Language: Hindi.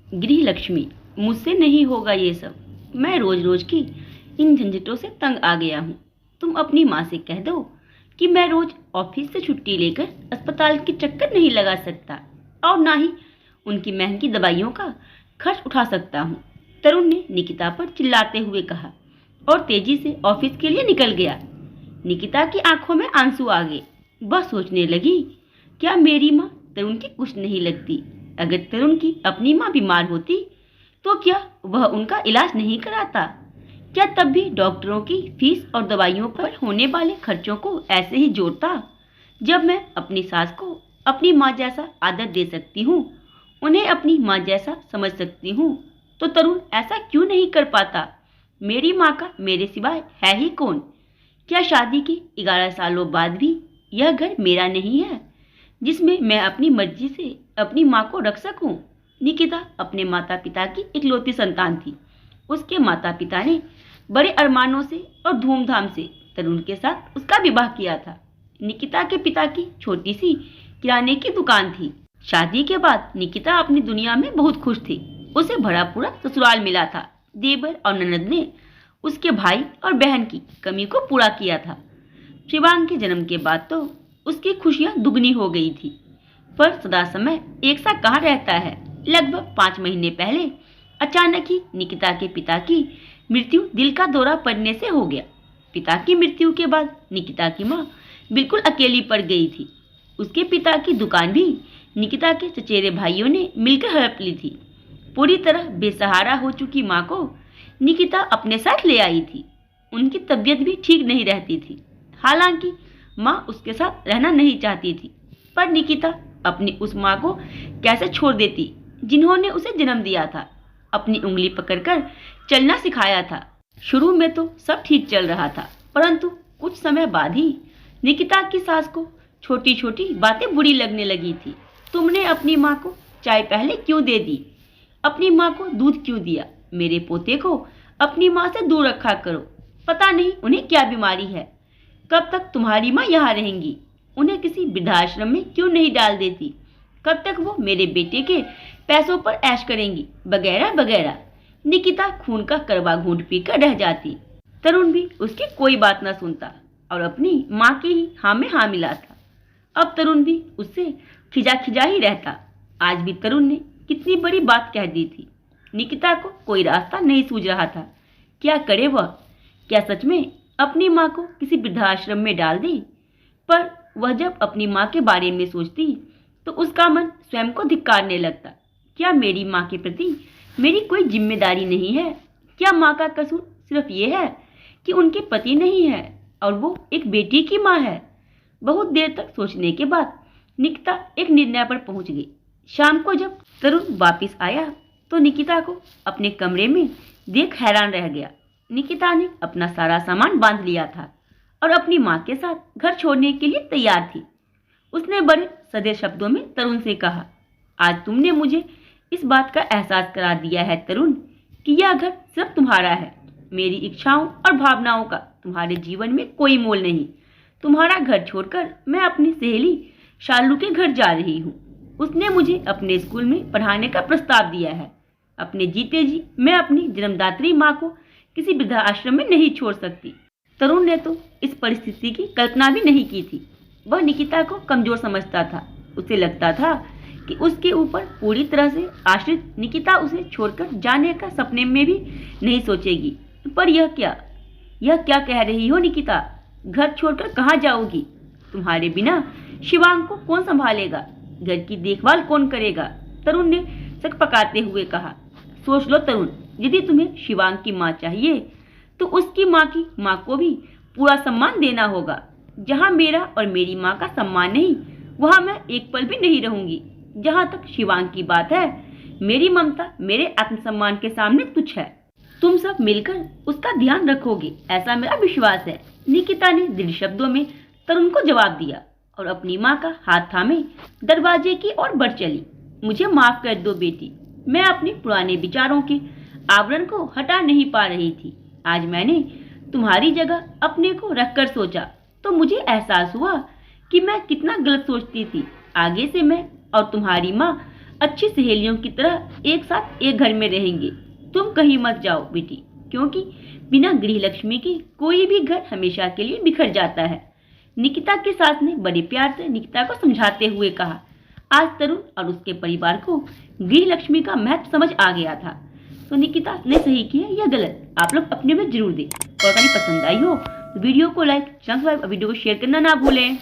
गृह लक्ष्मी, मुझसे नहीं होगा ये सब। मैं रोज रोज की इन झंझटों से तंग आ गया हूँ। तुम अपनी माँ से कह दो कि मैं रोज ऑफिस से छुट्टी लेकर अस्पताल के चक्कर नहीं लगा सकता और ना ही उनकी महंगी दवाइयों का खर्च उठा सकता हूँ। तरुण ने निकिता पर चिल्लाते हुए कहा और तेजी से ऑफिस के लिए निकल गया। निकिता की आंखों में आंसू आ गए। वह सोचने लगी, क्या मेरी माँ तरुण की कुछ नहीं लगती? अगर तरुण की अपनी माँ बीमार होती तो क्या वह उनका इलाज नहीं कराता? क्या तब भी डॉक्टरों की फीस और दवाइयों पर होने वाले खर्चों को ऐसे ही जोड़ता? जब मैं अपनी सास को अपनी माँ जैसा आदर दे सकती हूँ, उन्हें अपनी माँ जैसा समझ सकती हूँ, तो तरुण ऐसा क्यों नहीं कर पाता? मेरी माँ का मेरे सिवाय है ही कौन? क्या शादी के 11 सालों बाद भी यह घर मेरा नहीं है जिसमें मैं अपनी मर्जी से अपनी माँ को रख सकूं? निकिता अपने माता पिता की इकलौती संतान थी। उसके माता पिता ने बड़े अरमानों से और धूमधाम से तरुण के साथ उसका विवाह किया था। निकिता के पिता की छोटी सी किराने की दुकान थी। शादी के बाद निकिता अपनी दुनिया में बहुत खुश थी। उसे भरा पूरा ससुराल मिला था। देवर और ननद ने उसके भाई और बहन की कमी को पूरा किया था। शिवांग के जन्म के बाद तो उसकी खुशियां दुगनी हो गई थी। पर सदा समय एक सा कहाँ रहता है। लगभग 5 महीने पहले अचानक ही निकिता के पिता की मृत्यु दिल का दौरा पड़ने से हो गया। पिता की मृत्यु के बाद निकिता की माँ बिल्कुल अकेली पड़ गई थी। उसके पिता की दुकान भी निकिता के चचेरे भाइयों ने मिलकर हड़प ली थी। पूरी तरह बेसहारा हो चुकी माँ को निकिता अपने साथ ले आई थी। उनकी तबीयत भी ठीक नहीं रहती थी। हालांकि माँ उसके साथ रहना नहीं चाहती थी, पर निकिता अपनी उस माँ को कैसे छोड़ देती जिन्होंने उसे जन्म दिया था, अपनी उंगली पकड़कर चलना सिखाया था। शुरू में तो सब ठीक चल रहा था, परंतु कुछ समय बाद ही निकिता की सास को छोटी छोटी बातें बुरी लगने लगी थी। तुमने अपनी माँ को चाय पहले क्यों दे दी? अपनी माँ को दूध क्यों दिया? मेरे पोते को अपनी माँ से दूर रखा करो। पता नहीं उन्हें क्या बीमारी है। कब तक तुम्हारी माँ यहाँ रहेंगी? उन्हें किसी वृद्धाश्रम में क्यों नहीं डाल देती? कब तक वो मेरे बेटे के पैसों पर ऐश करेंगी? वगैरह वगैरह। निकिता खून का करवा घूंट पीकर रह जाती। तरुण भी उसकी कोई बात न सुनता और अपनी माँ की ही हाँ में हाँ मिलाता। अब तरुण भी उससे खिजा खिजा ही रहता। आज भी तरुण ने कितनी बड़ी बात कह दी थी। निकिता को कोई रास्ता नहीं सूझ रहा था। क्या करे वह? क्या सच में अपनी माँ को किसी वृद्धाश्रम में डाल दे? पर वह जब अपनी माँ के बारे में सोचती तो उसका मन स्वयं को धिक्कारने लगता। क्या मेरी माँ के प्रति मेरी कोई जिम्मेदारी नहीं है? क्या माँ का कसूर सिर्फ ये है कि उनके पति नहीं है और वो एक बेटी की माँ है? बहुत देर तक सोचने के बाद निकिता एक निर्णय पर पहुंच गई। शाम को जब तरुण वापस आया तो निकिता को अपने कमरे में देख हैरान रह गया। निकिता ने अपना सारा सामान बांध लिया था और अपनी माँ के साथ घर छोड़ने के लिए तैयार थी। उसने बड़े सधे शब्दों में तरुण से कहा, आज तुमने मुझे इस बात का एहसास करा दिया है तरुण कि यह घर सिर्फ तुम्हारा है। मेरी इच्छाओं और भावनाओं का तुम्हारे जीवन में कोई मोल नहीं। तुम्हारा घर छोड़कर मैं अपनी सहेली शालू के घर जा रही हूँ। उसने मुझे अपने स्कूल में पढ़ाने का प्रस्ताव दिया है। अपने जीते जी मैं अपनी जन्मदात्री माँ को किसी वृद्धाश्रम में नहीं छोड़ सकती। तरुण ने तो इस परिस्थिति की कल्पना भी नहीं की थी। वह निकिता को कमजोर समझता था। उसे लगता था कि उसके ऊपर पूरी तरह से आश्रित निकिता उसे छोड़कर जाने का सपने में भी नहीं सोचेगी। पर यह क्या कह रही हो निकिता? घर छोड़कर कहाँ जाओगी? तुम्हारे बिना शिवांग को कौन संभालेगा? घर की देखभाल कौन करेगा? तरुण ने सकपकाते हुए कहा। सोच लो तरुण, यदि तुम्हें शिवांग की माँ चाहिए तो उसकी माँ की माँ को भी पूरा सम्मान देना होगा। जहाँ मेरा और मेरी माँ का सम्मान नहीं, वहाँ मैं एक पल भी नहीं रहूंगी। जहाँ तक शिवांग की बात है, मेरी ममता मेरे आत्मसम्मान के सामने तुच्छ है। तुम सब मिलकर उसका ध्यान रखोगे, ऐसा मेरा विश्वास है। निकिता ने दृढ़ शब्दों में तरुण को जवाब दिया और अपनी माँ का हाथ थामे दरवाजे की ओर बढ़ चली। मुझे माफ कर दो बेटी, मैं अपने पुराने विचारों के आवरण को हटा नहीं पा रही थी। आज मैंने तुम्हारी जगह अपने को रखकर सोचा तो मुझे एहसास हुआ कि मैं कितना गलत सोचती थी। आगे से मैं और तुम्हारी माँ अच्छी सहेलियों की तरह एक साथ एक घर में रहेंगे। तुम कहीं मत जाओ बेटी, क्योंकि बिना गृह लक्ष्मी के कोई भी घर हमेशा के लिए बिखर जाता है। निकिता के सास ने बड़े प्यार से निकिता को समझाते हुए कहा। आज तरुण और उसके परिवार को गृह लक्ष्मी का महत्व समझ आ गया था। तो निकिता ने सही किया या गलत, आप लोग अपने में जरूर दें। और अगर पसंद आई हो तो वीडियो को लाइक, वीडियो को शेयर करना ना भूलें।